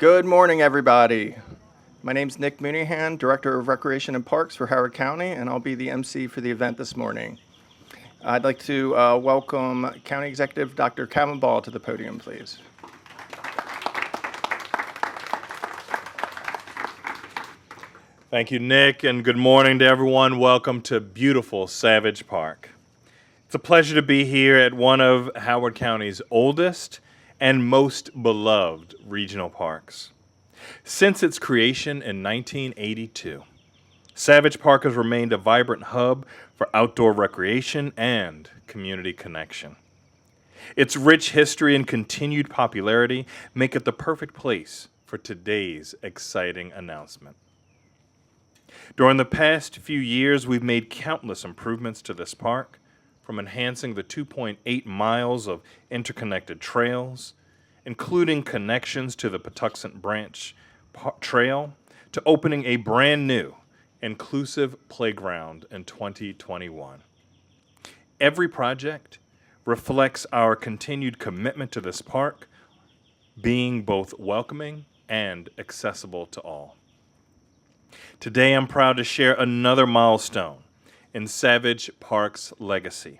Good morning, everybody. My name's Nick Mooneyhan, Director of Recreation and Parks for Howard County, and I'll be the MC for the event this morning. I'd like to welcome County Executive Dr. Calvin Ball to the podium, please. Thank you, Nick, and good morning to everyone. Welcome to beautiful Savage Park. It's a pleasure to be here at one of Howard County's oldest and most beloved regional parks. Since its creation in 1982, Savage Park has remained a vibrant hub for outdoor recreation and community connection. Its rich history and continued popularity make it the perfect place for today's exciting announcement. During the past few years, we've made countless improvements to this park, from enhancing the 2.8 miles of interconnected trails, including connections to the Patuxent Branch Trail, to opening a brand new, inclusive playground in 2021. Every project reflects our continued commitment to this park being both welcoming and accessible to all. Today, I'm proud to share another milestone in Savage Park's legacy.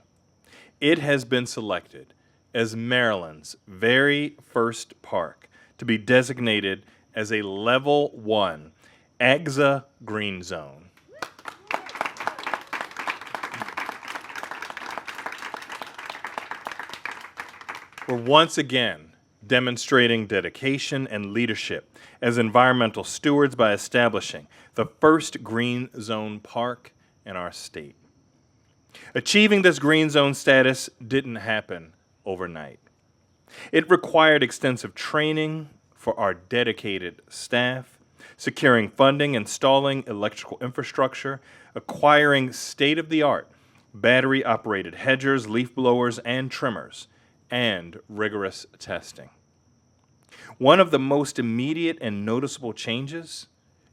It has been selected as Maryland's very first park to be designated as a Level 1 AGSA Green Zone. We're once again demonstrating dedication and leadership as environmental stewards by establishing the first green zone park in our state. Achieving this green zone status didn't happen overnight. It required extensive training for our dedicated staff, securing funding, installing electrical infrastructure, acquiring state-of-the-art battery-operated hedgers, leaf blowers, and trimmers, and rigorous testing. One of the most immediate and noticeable changes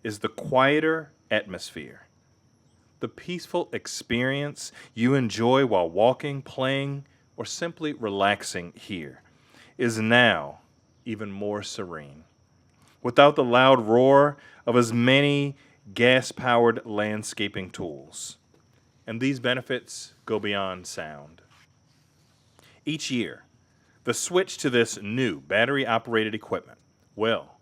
is the quieter atmosphere. The peaceful experience you enjoy while walking, playing, or simply relaxing here is now even more serene, without the loud roar of as many gas-powered landscaping tools. And these benefits go beyond sound. Each year, the switch to this new battery-operated equipment will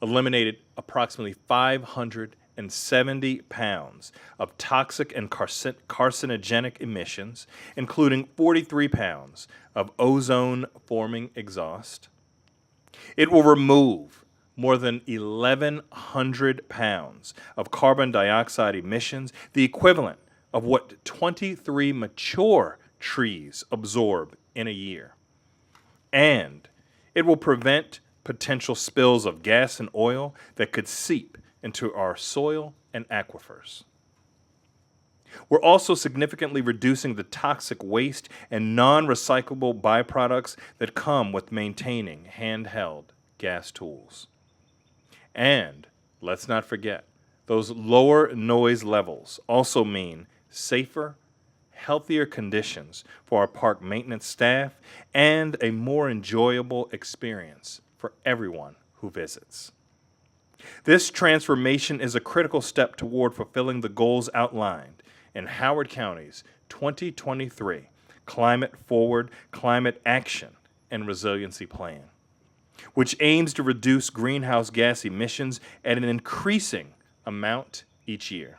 eliminate approximately 570 pounds of toxic and carcinogenic emissions, including 43 pounds of ozone-forming exhaust. It will remove more than 1,100 pounds of carbon dioxide emissions, the equivalent of what 23 mature trees absorb in a year. And it will prevent potential spills of gas and oil that could seep into our soil and aquifers. We're also significantly reducing the toxic waste and non-recyclable byproducts that come with maintaining handheld gas tools. And let's not forget, those lower noise levels also mean safer, healthier conditions for our park maintenance staff and a more enjoyable experience for everyone who visits. This transformation is a critical step toward fulfilling the goals outlined in Howard County's 2023 Climate Forward Climate Action and Resiliency Plan, which aims to reduce greenhouse gas emissions at an increasing amount each year.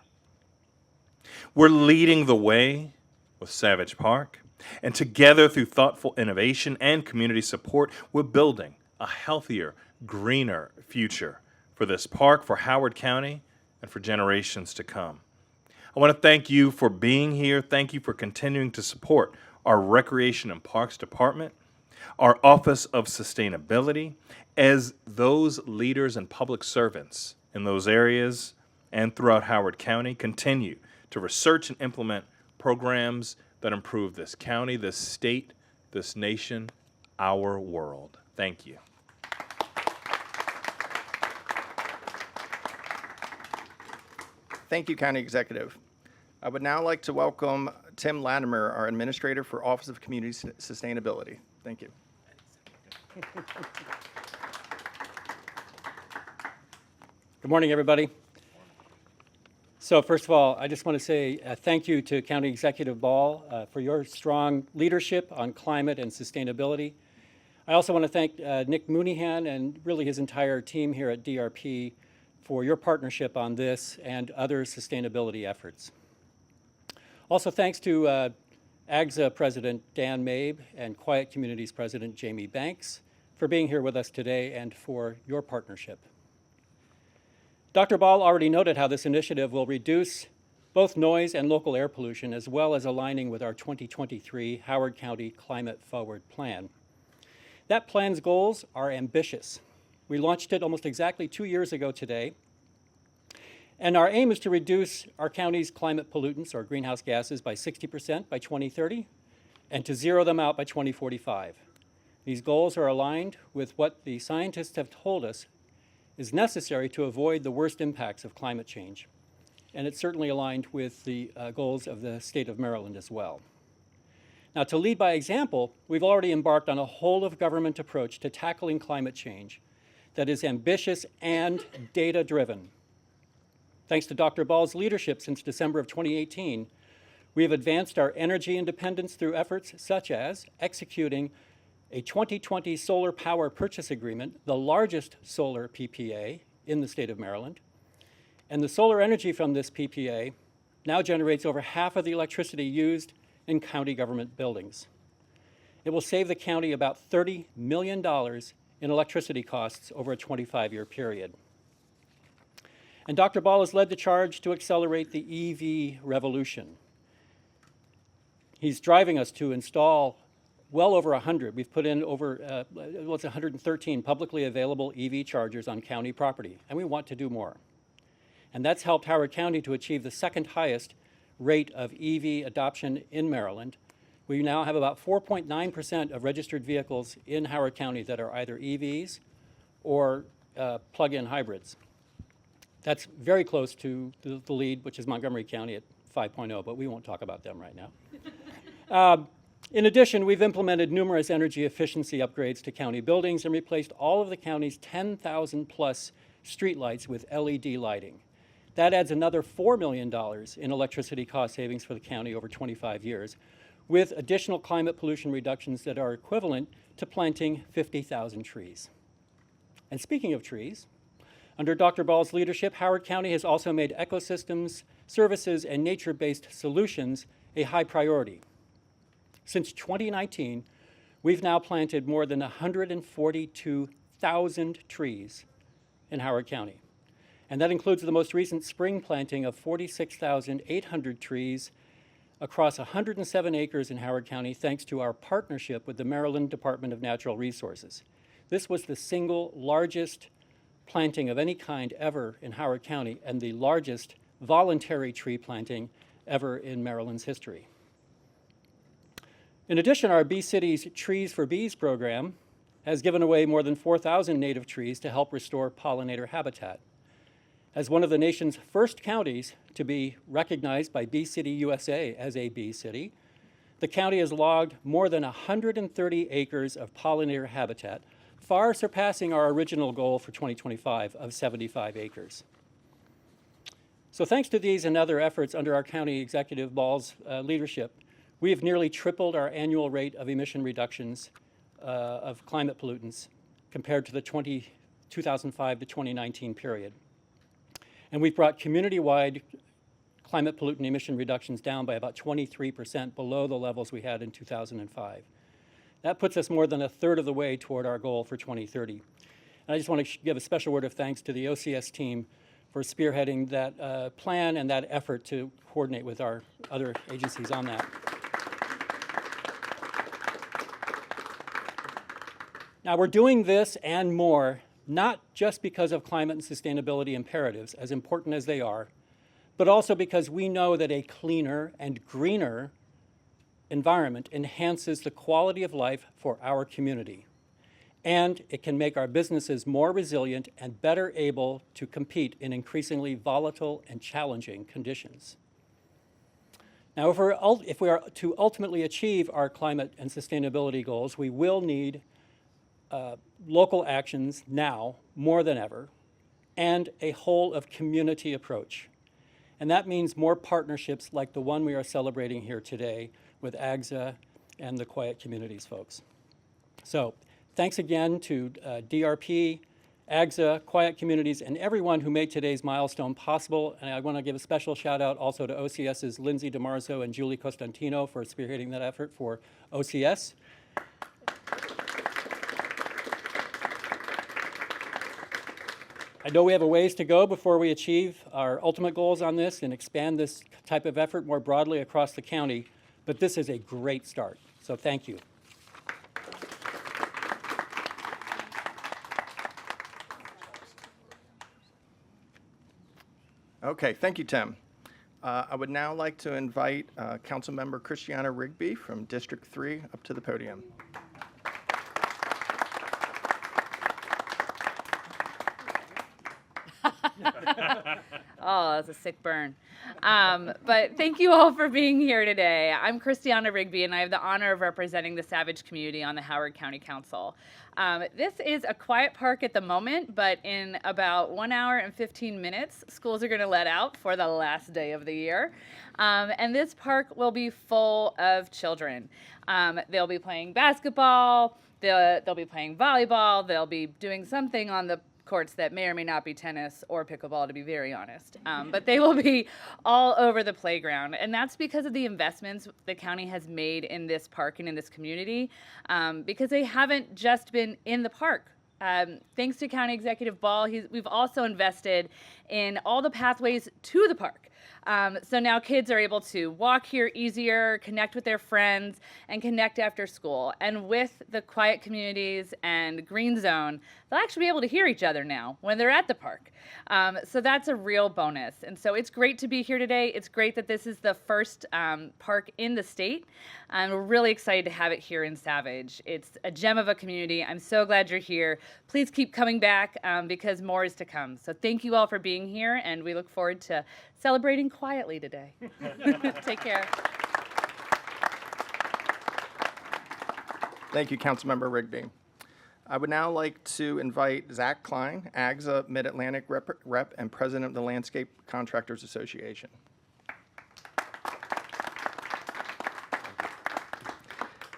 We're leading the way with Savage Park, and together through thoughtful innovation and community support, we're building a healthier, greener future for this park, for Howard County, and for generations to come. I want to thank you for being here. Thank you for continuing to support our Recreation and Parks Department, our Office of Sustainability, as those leaders and public servants in those areas and throughout Howard County continue to research and implement programs that improve this county, this state, this nation, our world. Thank you. Thank you, County Executive. I would now like to welcome Tim Latimer, our Administrator for Office of Community Sustainability. Thank you. Good morning, everybody. So first of all, I just want to say thank you to County Executive Ball for your strong leadership on climate and sustainability. I also want to thank Nick Mooneyhan and really his entire team here at DRP for your partnership on this and other sustainability efforts. Also thanks to AGSA President Dan Mabe and Quiet Communities President Jamie Banks for being here with us today and for your partnership. Dr. Ball already noted how this initiative will reduce both noise and local air pollution, as well as aligning with our 2023 Howard County Climate Forward Plan. That plan's goals are ambitious. We launched it almost exactly 2 years ago today, and our aim is to reduce our county's climate pollutants, or greenhouse gases, by 60% by 2030, and to zero them out by 2045. These goals are aligned with what the scientists have told us is necessary to avoid the worst impacts of climate change. And it's certainly aligned with the goals of the state of Maryland as well. Now, to lead by example, we've already embarked on a whole-of-government approach to tackling climate change that is ambitious and data-driven. Thanks to Dr. Ball's leadership since December of 2018, we have advanced our energy independence through efforts such as executing a 2020 solar power purchase agreement, the largest solar PPA in the state of Maryland. And the solar energy from this PPA now generates over half of the electricity used in county government buildings. It will save the county about $30 million in electricity costs over a 25-year period. And Dr. Ball has led the charge to accelerate the EV revolution. He's driving us to install well over 100. We've put in over, it's 113 publicly available EV chargers on county property, and we want to do more. And that's helped Howard County to achieve the second highest rate of EV adoption in Maryland. We now have about 4.9% of registered vehicles in Howard County that are either EVs or plug-in hybrids. That's very close to the lead, which is Montgomery County at 5.0, but we won't talk about them right now. In addition, we've implemented numerous energy efficiency upgrades to county buildings and replaced all of the county's 10,000 plus streetlights with LED lighting. That adds another $4 million in electricity cost savings for the county over 25 years, with additional climate pollution reductions that are equivalent to planting 50,000 trees. And speaking of trees, under Dr. Ball's leadership, Howard County has also made ecosystems, services, and nature-based solutions a high priority. Since 2019, we've now planted more than 142,000 trees in Howard County. And that includes the most recent spring planting of 46,800 trees across 107 acres in Howard County, thanks to our partnership with the Maryland Department of Natural Resources. This was the single largest planting of any kind ever in Howard County and the largest voluntary tree planting ever in Maryland's history. In addition, our Bee Cities Trees for Bees program has given away more than 4,000 native trees to help restore pollinator habitat. As one of the nation's first counties to be recognized by Bee City USA as a bee city, the county has logged more than 130 acres of pollinator habitat, far surpassing our original goal for 2025 of 75 acres. So thanks to these and other efforts under our County Executive Ball's leadership, we have nearly tripled our annual rate of emission reductions of climate pollutants compared to the 2005 to 2019 period. And we've brought community-wide climate pollutant emission reductions down by about 23% below the levels we had in 2005. That puts us more than a third of the way toward our goal for 2030. And I just want to give a special word of thanks to the OCS team for spearheading that plan and that effort to coordinate with our other agencies on that. Now, we're doing this and more, not just because of climate and sustainability imperatives, as important as they are, but also because we know that a cleaner and greener environment enhances the quality of life for our community. And it can make our businesses more resilient and better able to compete in increasingly volatile and challenging conditions. Now, if we are to ultimately achieve our climate and sustainability goals, we will need local actions now more than ever, and a whole of community approach. And that means more partnerships like the one we are celebrating here today with AGSA and the Quiet Communities folks. So thanks again to DRP, AGSA, Quiet Communities, and everyone who made today's milestone possible. And I want to give a special shout out also to OCS's Lindsay DeMarzo and Julie Costantino for spearheading that effort for OCS. I know we have a ways to go before we achieve our ultimate goals on this and expand this type of effort more broadly across the county, but this is a great start. So thank you. Okay, thank you, Tim. I would now like to invite Councilmember Christiana Rigby from District 3 up to the podium. Oh, that's a sick burn. But thank you all for being here today. I'm Christiana Rigby, and I have the honor of representing the Savage community on the Howard County Council. This is a quiet park at the moment, but in about 1 hour and 15 minutes, schools are going to let out for the last day of the year. And this park will be full of children. They'll be playing basketball, they'll be playing volleyball, they'll be doing something on the courts that may or may not be tennis or pickleball, to be very honest. But they will be all over the playground. And that's because of the investments the county has made in this park and in this community, because they haven't just been in the park. Thanks to County Executive Ball, we've also invested in all the pathways to the park. So now kids are able to walk here easier, connect with their friends, and connect after school. And with the Quiet Communities and Green Zone, they'll actually be able to hear each other now when they're at the park. So that's a real bonus. And so it's great to be here today. It's great that this is the first park in the state. And we're really excited to have it here in Savage. It's a gem of a community. I'm so glad you're here. Please keep coming back because more is to come. So thank you all for being here, and we look forward to celebrating quietly today. Take care. Thank you, Councilmember Rigby. I would now like to invite Zach Klein, AGSA Mid-Atlantic Rep and President of the Landscape Contractors Association.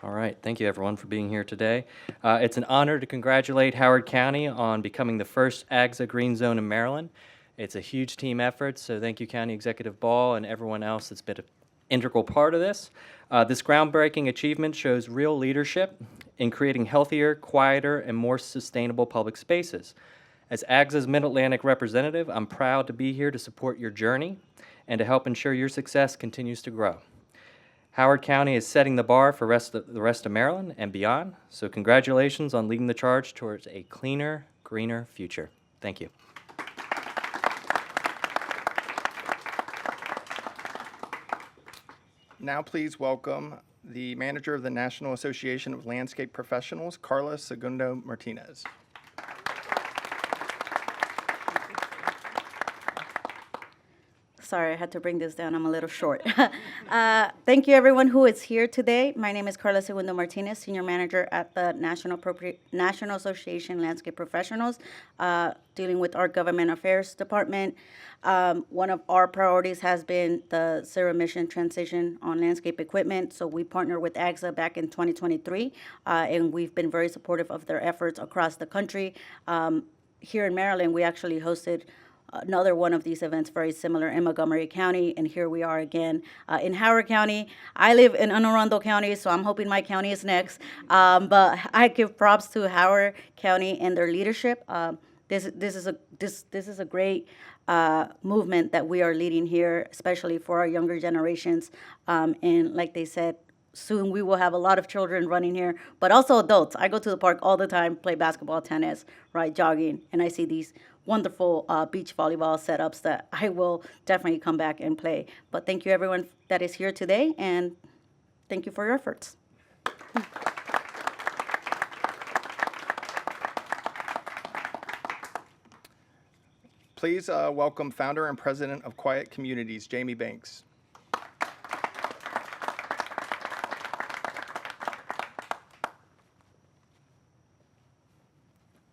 All right, thank you everyone for being here today. It's an honor to congratulate Howard County on becoming the first AGSA Green Zone in Maryland. It's a huge team effort, so thank you County Executive Ball and everyone else that's been an integral part of this. This groundbreaking achievement shows real leadership in creating healthier, quieter, and more sustainable public spaces. As AGSA's Mid-Atlantic representative, I'm proud to be here to support your journey and to help ensure your success continues to grow. Howard County is setting the bar for the rest of Maryland and beyond, so congratulations on leading the charge towards a cleaner, greener future. Thank you. Now please welcome the manager of the National Association of Landscape Professionals, Carla Segundo Martinez. Sorry, I had to bring this down. I'm a little short. Thank you, everyone who is here today. My name is Carla Segundo Martinez, Senior Manager at the National Association Landscape Professionals, dealing with our Government Affairs Department. One of our priorities has been the zero-emission transition on landscape equipment. So we partnered with AGSA back in 2023, and we've been very supportive of their efforts across the country. Here in Maryland, we actually hosted another one of these events very similar in Montgomery County, and here we are again in Howard County. I live in Anne Arundel County, so I'm hoping my county is next. But I give props to Howard County and their leadership. This is a great movement that we are leading here, especially for our younger generations. And like they said, soon we will have a lot of children running here, but also adults. I go to the park all the time, play basketball, tennis, right, jogging, and I see these wonderful beach volleyball setups that I will definitely come back and play. But thank you everyone that is here today, and thank you for your efforts. Please welcome founder and president of Quiet Communities, Jamie Banks.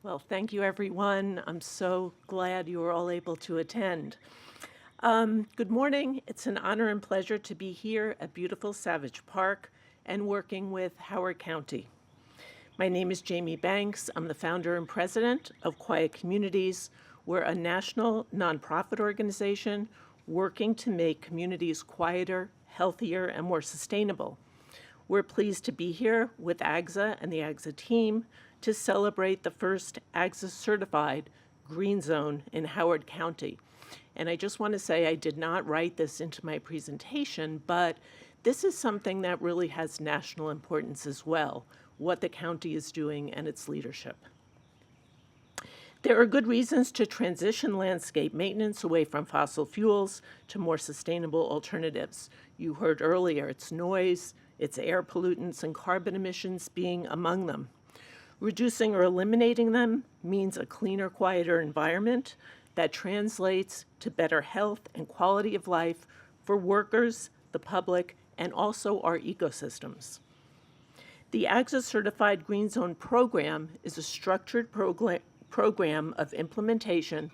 Well, thank Thank you, everyone. I'm so glad you were all able to attend. Good morning. It's an honor and pleasure to be here at beautiful Savage Park and working with Howard County. My name is Jamie Banks. I'm the founder and president of Quiet Communities. We're a national nonprofit organization working to make communities quieter, healthier, and more sustainable. We're pleased to be here with AGSA and the AGSA team to celebrate the first AGSA-certified green zone in Howard County. And I just want to say I did not write this into my presentation, but this is something that really has national importance as well, what the county is doing and its leadership. There are good reasons to transition landscape maintenance away from fossil fuels to more sustainable alternatives. You heard earlier, it's noise, it's air pollutants, and carbon emissions being among them. Reducing or eliminating them means a cleaner, quieter environment that translates to better health and quality of life for workers, the public, and also our ecosystems. The AGSA Certified Green Zone Program is a structured program of implementation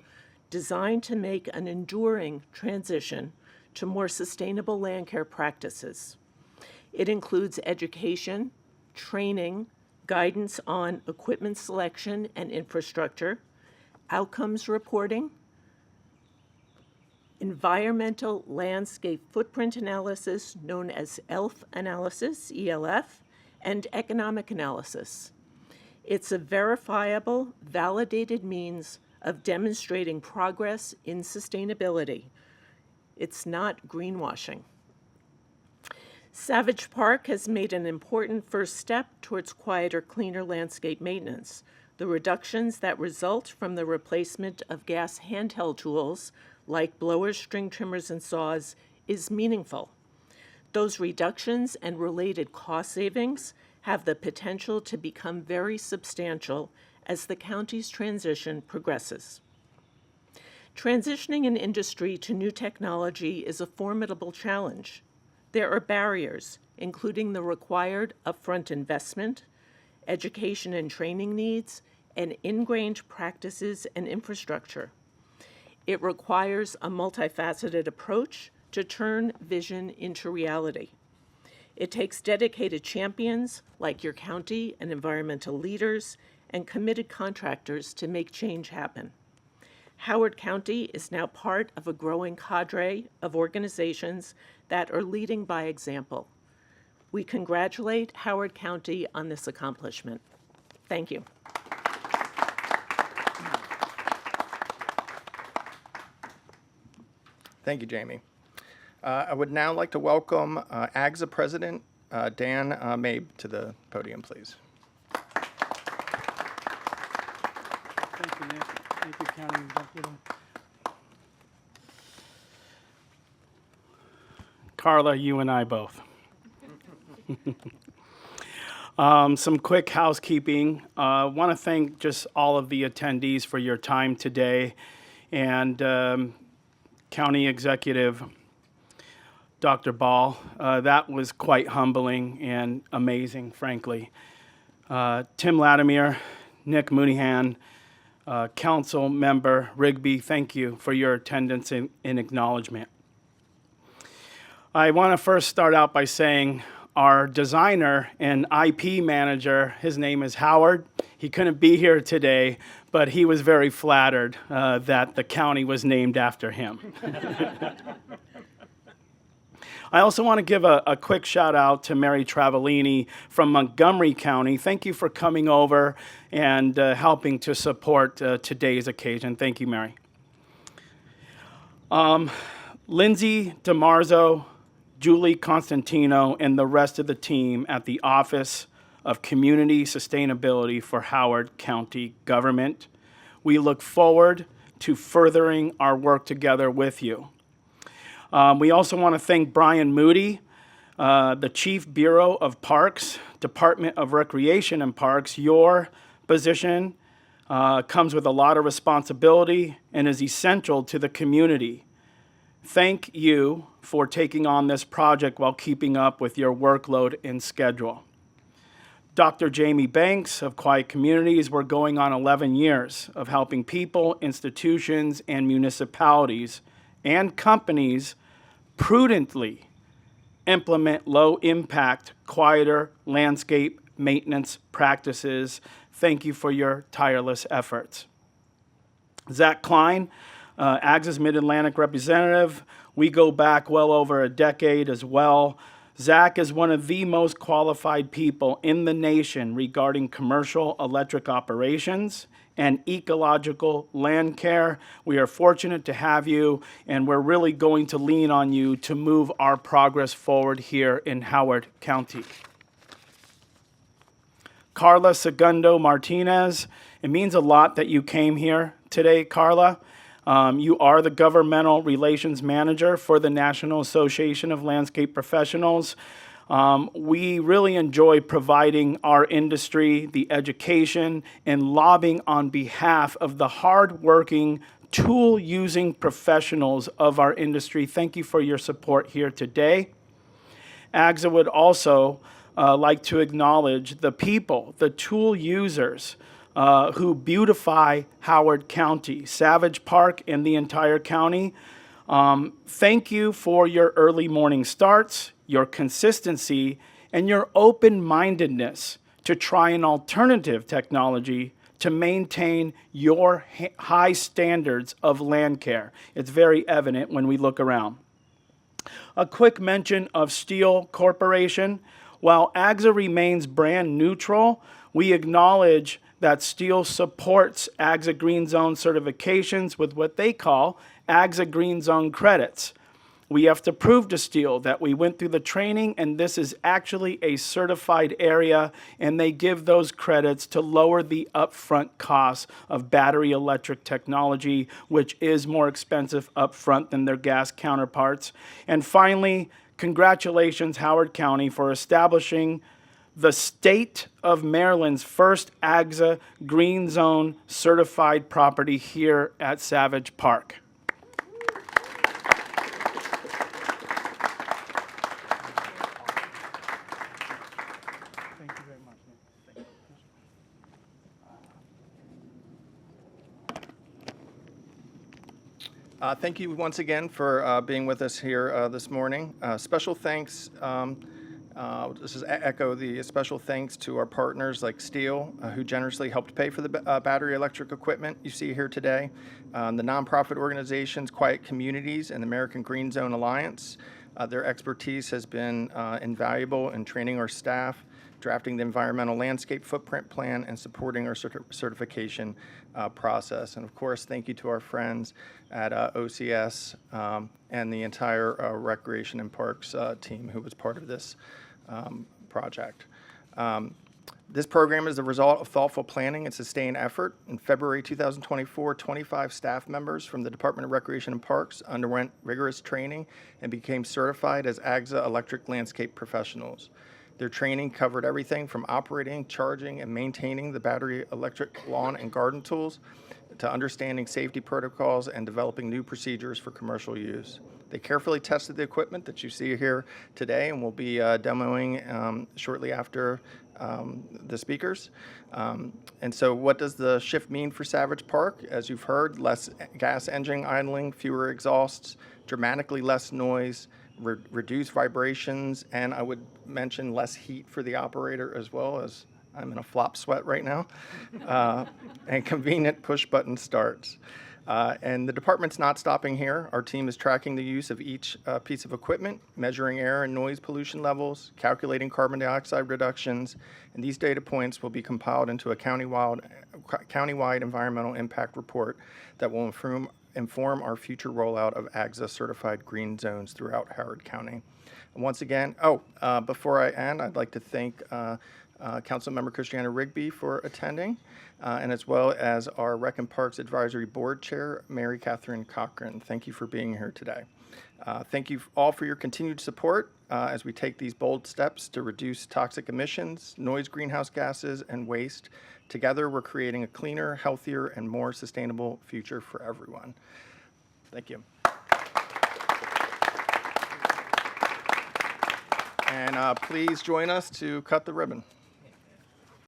designed to make an enduring transition to more sustainable land care practices. It includes education, training, guidance on equipment selection and infrastructure, outcomes reporting, environmental landscape footprint analysis known as ELF analysis, ELF, and economic analysis. It's a verifiable, validated means of demonstrating progress in sustainability. It's not greenwashing. Savage Park has made an important first step towards quieter, cleaner landscape maintenance. The reductions that result from the replacement of gas handheld tools like blowers, string trimmers, and saws is meaningful. Those reductions and related cost savings have the potential to become very substantial as the county's transition progresses. Transitioning an industry to new technology is a formidable challenge. There are barriers, including the required upfront investment, education and training needs, and ingrained practices and infrastructure. It requires a multifaceted approach to turn vision into reality. It takes dedicated champions like your county and environmental leaders and committed contractors to make change happen. Howard County is now part of a growing cadre of organizations that are leading by example. We congratulate Howard County on this accomplishment. Thank you. Thank you, Jamie. I would now like to welcome AGSA President Dan Mabe to the podium, please. Thank you, Nick. Thank you, County Executive. Carla, you and I both. Some quick housekeeping. I want to thank just all of the attendees for your time today, and County Executive Dr. Ball. That was quite humbling and amazing, frankly. Tim Latimer, Nick Mooneyhan, Council Member Rigby, thank you for your attendance and acknowledgement. I want to first start out by saying our designer and IP manager, his name is Howard. He couldn't be here today, but he was very flattered that the county was named after him. I also want to give a quick shout out to Mary Travellini from Montgomery County. Thank you for coming over and helping to support today's occasion. Thank you, Mary. Lindsay DeMarzo, Julie Constantino, and the rest of the team at the Office of Community Sustainability for Howard County Government. We look forward to furthering our work together with you. We also want to thank Brian Moody, the Chief Bureau of Parks, Department of Recreation and Parks. Your position comes with a lot of responsibility and is essential to the community. Thank you for taking on this project while keeping up with your workload and schedule. Dr. Jamie Banks of Quiet Communities, we're going on 11 years of helping people, institutions, and municipalities and companies prudently implement low-impact, quieter landscape maintenance practices. Thank you for your tireless efforts. Zach Klein, AGSA's Mid-Atlantic representative. We go back well over a decade as well. Zach is one of the most qualified people in the nation regarding commercial electric operations and ecological land care. We are fortunate to have you, and we're really going to lean on you to move our progress forward here in Howard County. Carla Segundo Martinez, it means a lot that you came here today, Carla. You are the Governmental Relations Manager for the National Association of Landscape Professionals. We really enjoy providing our industry the education and lobbying on behalf of the hardworking, tool-using professionals of our industry. Thank you for your support here today. AGSA would also like to acknowledge the people, the tool users, who beautify Howard County, Savage Park, and the entire county. Thank you for your early morning starts, your consistency, and your open-mindedness to try an alternative technology to maintain your high standards of land care. It's very evident when we look around. A quick mention of Steel Corporation. While AGSA remains brand neutral, we acknowledge that Steel supports AGSA Green Zone certifications with what they call AGSA Green Zone credits. We have to prove to Steel that we went through the training and this is actually a certified area, and they give those credits to lower the upfront costs of battery electric technology, which is more expensive upfront than their gas counterparts. And finally, congratulations, Howard County, for establishing the state of Maryland's first AGSA Green Zone certified property here at Savage Park. Thank you very much. Thank you once again for being with us here this morning. Special thanks. This is echo the special thanks to our partners like Steel, who generously helped pay for the battery electric equipment you see here today. The nonprofit organizations, Quiet Communities, and the American Green Zone Alliance. Their expertise has been invaluable in training our staff, drafting the environmental landscape footprint plan, and supporting our certification process. And of course, thank you to our friends at OCS and the entire Recreation and Parks team who was part of this project. This program is the result of thoughtful planning and sustained effort. In February 2024, 25 staff members from the Department of Recreation and Parks underwent rigorous training and became certified as AGSA electric landscape professionals. Their training covered everything from operating, charging, and maintaining the battery electric lawn and garden tools to understanding safety protocols and developing new procedures for commercial use. They carefully tested the equipment that you see here today and will be demoing shortly after the speakers. And so what does the shift mean for Savage Park? As you've heard, less gas engine idling, fewer exhausts, dramatically less noise, reduced vibrations, and I would mention less heat for the operator as well, as I'm in a flop sweat right now, and convenient push-button starts. And the department's not stopping here. Our team is tracking the use of each piece of equipment, measuring air and noise pollution levels, calculating carbon dioxide reductions, and these data points will be compiled into a countywide environmental impact report that will inform our future rollout of AGSA certified green zones throughout Howard County. And once again, before I end, I'd like to thank Councilmember Christiana Rigby for attending, and as well as our Rec and Parks Advisory Board Chair, Mary Catherine Cochran. Thank you for being here today. Thank you all for your continued support as we take these bold steps to reduce toxic emissions, noise, greenhouse gases, and waste. Together, we're creating a cleaner, healthier, and more sustainable future for everyone. Thank you. And please join us to cut the ribbon.